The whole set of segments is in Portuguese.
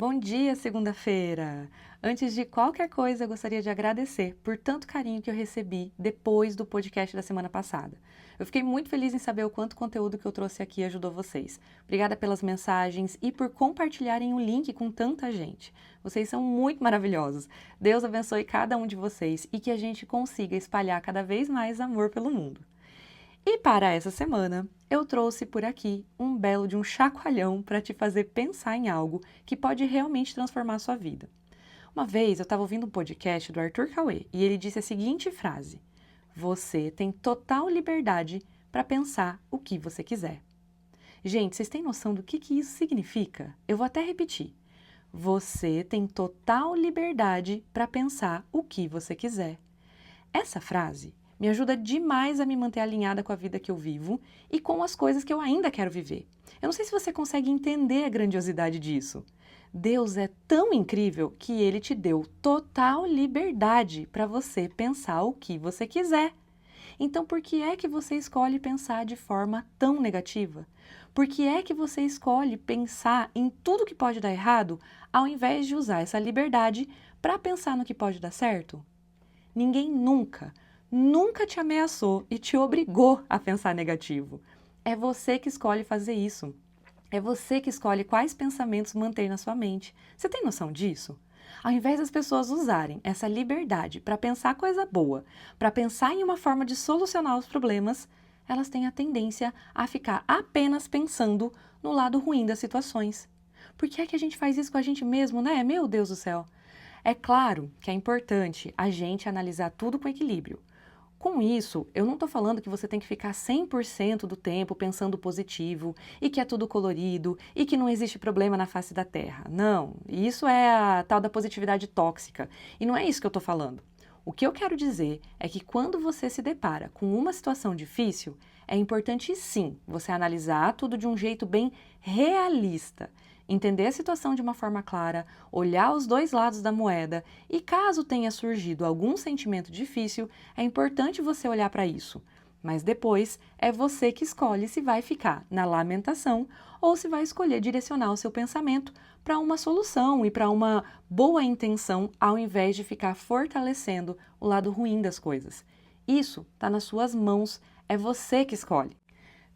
Bom dia, segunda-feira! Antes de qualquer coisa, eu gostaria de agradecer por tanto carinho que eu recebi depois do podcast da semana passada. Eu fiquei muito feliz em saber o quanto o conteúdo que eu trouxe aqui ajudou vocês. Obrigada pelas mensagens e por compartilharem o link com tanta gente. Vocês são muito maravilhosos. Deus abençoe cada um de vocês e que a gente consiga espalhar cada vez mais amor pelo mundo. E para essa semana, eu trouxe por aqui um belo de um chacoalhão para te fazer pensar em algo que pode realmente transformar a sua vida. Uma vez eu estava ouvindo um podcast do Arthur Cauê e ele disse a seguinte frase: Você tem total liberdade para pensar o que você quiser. Gente, vocês têm noção do que isso significa? Eu vou até repetir. Você tem total liberdade para pensar o que você quiser. Essa frase me ajuda demais a me manter alinhada com a vida que eu vivo e com as coisas que eu ainda quero viver. Eu não sei se você consegue entender a grandiosidade disso. Deus é tão incrível que Ele te deu total liberdade para você pensar o que você quiser. Então, por que é que você escolhe pensar de forma tão negativa? Por que é que você escolhe pensar em tudo que pode dar errado, ao invés de usar essa liberdade para pensar no que pode dar certo? Ninguém nunca te ameaçou e te obrigou a pensar negativo. É você que escolhe fazer isso. É você que escolhe quais pensamentos manter na sua mente. Você tem noção disso? Ao invés das pessoas usarem essa liberdade para pensar coisa boa, para pensar em uma forma de solucionar os problemas, elas têm a tendência a ficar apenas pensando no lado ruim das situações. Por que é que a gente faz isso com a gente mesmo, né? Meu Deus do céu! É claro que é importante a gente analisar tudo com equilíbrio. Com isso, eu não estou falando que você tem que ficar 100% do tempo pensando positivo e que é tudo colorido e que não existe problema na face da Terra. Não, isso é a tal da positividade tóxica e não é isso que eu estou falando. O que eu quero dizer é que quando você se depara com uma situação difícil, é importante sim você analisar tudo de um jeito bem realista. Entender a situação de uma forma clara, olhar os dois lados da moeda e, caso tenha surgido algum sentimento difícil, é importante você olhar para isso. Mas depois é você que escolhe se vai ficar na lamentação ou se vai escolher direcionar o seu pensamento para uma solução e para uma boa intenção, ao invés de ficar fortalecendo o lado ruim das coisas. Isso está nas suas mãos, é você que escolhe.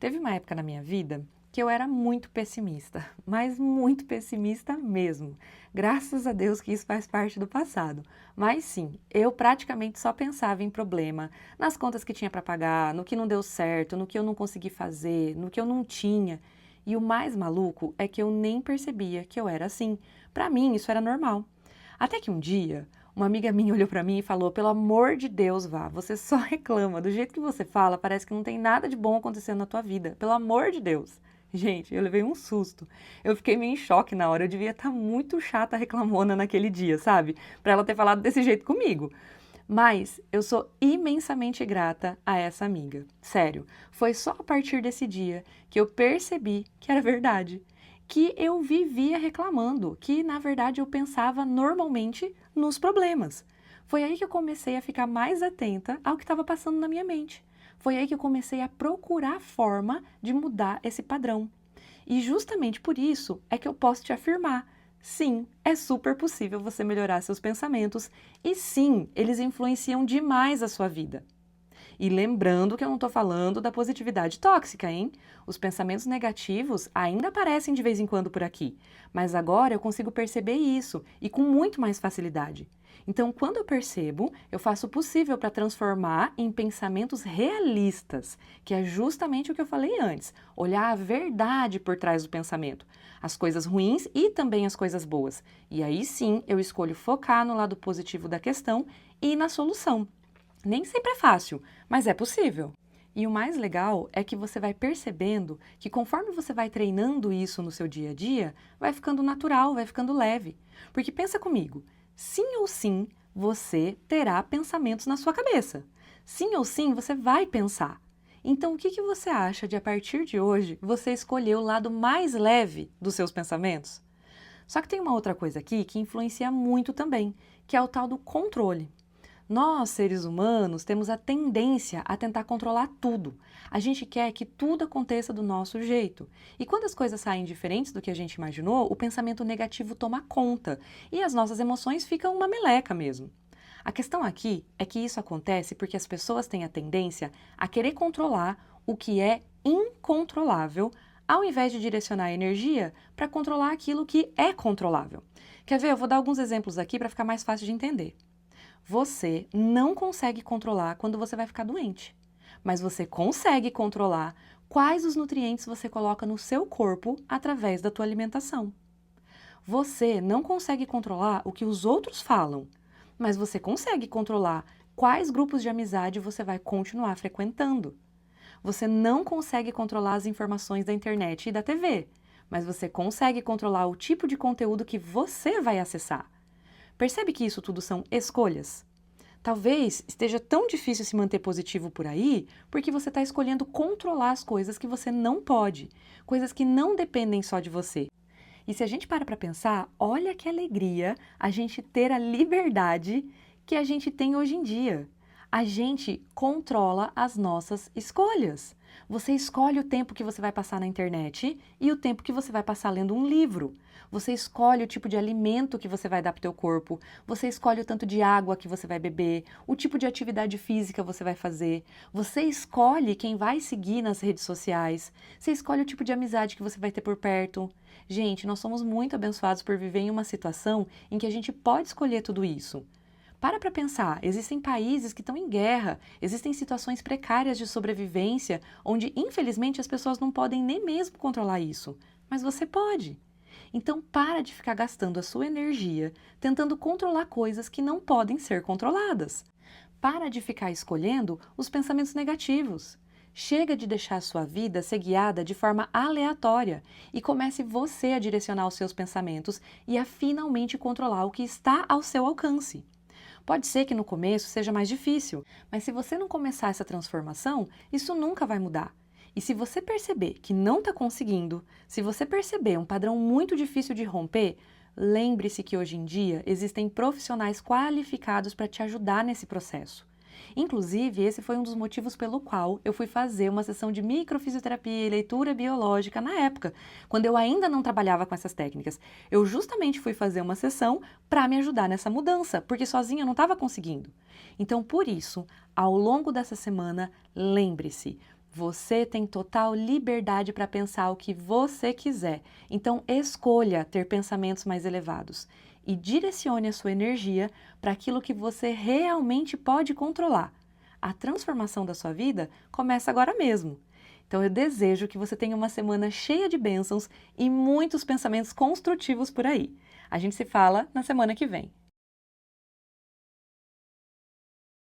Teve uma época na minha vida que eu era muito pessimista, mas muito pessimista mesmo. Graças a Deus que isso faz parte do passado. Mas sim, eu praticamente só pensava em problema, nas contas que tinha para pagar, no que não deu certo, no que eu não consegui fazer, no que eu não tinha. E o mais maluco é que eu nem percebia que eu era assim. Para mim, isso era normal. Até que um dia, uma amiga minha olhou para mim e falou: Pelo amor de Deus, Vá, você só reclama. Do jeito que você fala, parece que não tem nada de bom acontecendo na tua vida. Pelo amor de Deus. Gente, eu levei um susto. Eu fiquei meio em choque na hora. Eu devia estar muito chata reclamona naquele dia, sabe? Pra ela ter falado desse jeito comigo. Mas eu sou imensamente grata a essa amiga. Sério, foi só a partir desse dia que eu percebi que era verdade. Que eu vivia reclamando, que na verdade eu pensava normalmente nos problemas. Foi aí que eu comecei a ficar mais atenta ao que estava passando na minha mente. Foi aí que eu comecei a procurar forma de mudar esse padrão. E justamente por isso é que eu posso te afirmar: sim, é super possível você melhorar seus pensamentos e sim, eles influenciam demais a sua vida. E lembrando que eu não estou falando da positividade tóxica, hein? Os pensamentos negativos ainda aparecem de vez em quando por aqui, mas agora eu consigo perceber isso e com muito mais facilidade. Então, quando eu percebo, eu faço o possível para transformar em pensamentos realistas, que é justamente o que eu falei antes: olhar a verdade por trás do pensamento, as coisas ruins e também as coisas boas. E aí sim, eu escolho focar no lado positivo da questão e na solução. Nem sempre é fácil, mas é possível. E o mais legal é que você vai percebendo que conforme você vai treinando isso no seu dia a dia, vai ficando natural, vai ficando leve. Porque pensa comigo, sim ou sim você terá pensamentos na sua cabeça. Sim ou sim você vai pensar. Então o que você acha de a partir de hoje você escolher o lado mais leve dos seus pensamentos? Só que tem uma outra coisa aqui que influencia muito também, que é o tal do controle. Nós, seres humanos, temos a tendência a tentar controlar tudo. A gente quer que tudo aconteça do nosso jeito. E quando as coisas saem diferentes do que a gente imaginou, o pensamento negativo toma conta e as nossas emoções ficam uma meleca mesmo. A questão aqui é que isso acontece porque as pessoas têm a tendência a querer controlar o que é incontrolável, ao invés de direcionar a energia para controlar aquilo que é controlável. Quer ver? Eu vou dar alguns exemplos aqui para ficar mais fácil de entender. Você não consegue controlar quando você vai ficar doente, mas você consegue controlar quais os nutrientes você coloca no seu corpo através da tua alimentação. Você não consegue controlar o que os outros falam, mas você consegue controlar quais grupos de amizade você vai continuar frequentando. Você não consegue controlar as informações da internet e da TV, mas você consegue controlar o tipo de conteúdo que você vai acessar. Percebe que isso tudo são escolhas? Talvez esteja tão difícil se manter positivo por aí porque você está escolhendo controlar as coisas que você não pode, coisas que não dependem só de você. E se a gente para pensar, olha que alegria a gente ter a liberdade que a gente tem hoje em dia. A gente controla as nossas escolhas. Você escolhe o tempo que você vai passar na internet e o tempo que você vai passar lendo um livro. Você escolhe o tipo de alimento que você vai dar para o teu corpo. Você escolhe o tanto de água que você vai beber, o tipo de atividade física você vai fazer. Você escolhe quem vai seguir nas redes sociais. Você escolhe o tipo de amizade que você vai ter por perto. Gente, nós somos muito abençoados por viver em uma situação em que a gente pode escolher tudo isso. Para pensar, existem países que estão em guerra, existem situações precárias de sobrevivência, onde infelizmente as pessoas não podem nem mesmo controlar isso, mas você pode. Então para de ficar gastando a sua energia tentando controlar coisas que não podem ser controladas. Para de ficar escolhendo os pensamentos negativos. Chega de deixar a sua vida ser guiada de forma aleatória e comece você a direcionar os seus pensamentos e a finalmente controlar o que está ao seu alcance. Pode ser que no começo seja mais difícil, mas se você não começar essa transformação, isso nunca vai mudar. E se você perceber que não está conseguindo, se você perceber um padrão muito difícil de romper, lembre-se que hoje em dia existem profissionais qualificados para te ajudar nesse processo. Inclusive, esse foi um dos motivos pelo qual eu fui fazer uma sessão de microfisioterapia e leitura biológica na época, quando eu ainda não trabalhava com essas técnicas. Eu justamente fui fazer uma sessão para me ajudar nessa mudança, porque sozinha eu não estava conseguindo. Então, por isso, ao longo dessa semana, lembre-se, você tem total liberdade para pensar o que você quiser. Então, escolha ter pensamentos mais elevados e direcione a sua energia para aquilo que você realmente pode controlar. A transformação da sua vida começa agora mesmo. Então eu desejo que você tenha uma semana cheia de bênçãos e muitos pensamentos construtivos por aí. A gente se fala na semana que vem.